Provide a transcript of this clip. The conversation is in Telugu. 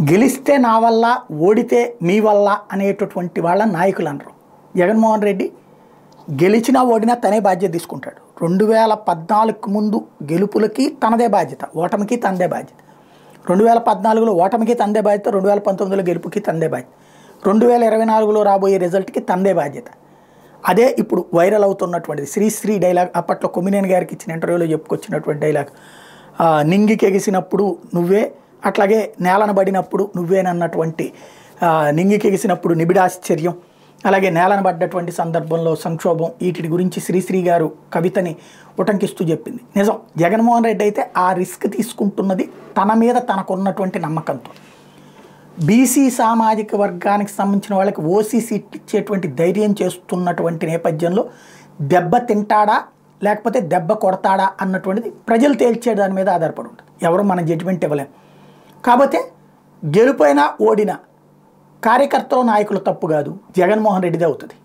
గెలిస్తే నా వల్ల, ఓడితే మీ వల్ల అనేటటువంటి వాళ్ళ నాయకులు అనరు. జగన్మోహన్ రెడ్డి గెలిచినా ఓడినా తనే బాధ్యత తీసుకుంటాడు. 2014కు ముందు గెలుపులకి తనదే బాధ్యత, ఓటమికి తనదే బాధ్యత. 2014లో ఓటమికి తనదే బాధ్యత, 2019లో గెలుపుకి తనదే బాధ్యత, 2024లో రాబోయే రిజల్ట్కి తనదే బాధ్యత. అదే ఇప్పుడు వైరల్ అవుతున్నటువంటిది శ్రీశ్రీ డైలాగ్. అప్పట్లో కొమ్మినేని గారికి ఇచ్చిన ఇంటర్వ్యూలో చెప్పుకొచ్చినటువంటి డైలాగ్. నింగికి ఎగిసినప్పుడు నువ్వే, అట్లాగే నేలన పడినప్పుడు నువ్వేనన్నటువంటి, నింగికి ఎగిసినప్పుడు నిబిడాశ్చర్యం, అలాగే నేలన పడ్డటువంటి సందర్భంలో సంక్షోభం, వీటి గురించి శ్రీశ్రీ గారు కవితని ఉటంకిస్తూ చెప్పింది నిజం. జగన్మోహన్ రెడ్డి అయితే ఆ రిస్క్ తీసుకుంటున్నది తన మీద తనకున్నటువంటి నమ్మకంతో. బీసీ సామాజిక వర్గానికి సంబంధించిన వాళ్ళకి ఓసీ సీట్ ఇచ్చేటువంటి ధైర్యం చేస్తున్నటువంటి నేపథ్యంలో దెబ్బ తింటాడా లేకపోతే దెబ్బ కొడతాడా అన్నటువంటిది ప్రజలు తేల్చే దాని మీద ఆధారపడి ఉంటుంది. ఎవరు మన జడ్జిమెంట్ ఇవ్వలేం. కాకపోతే గెలుపైనా ఓడినా కార్యకర్తలు నాయకులు తప్పు కాదు, జగన్మోహన్ రెడ్డిదే అవుతుంది.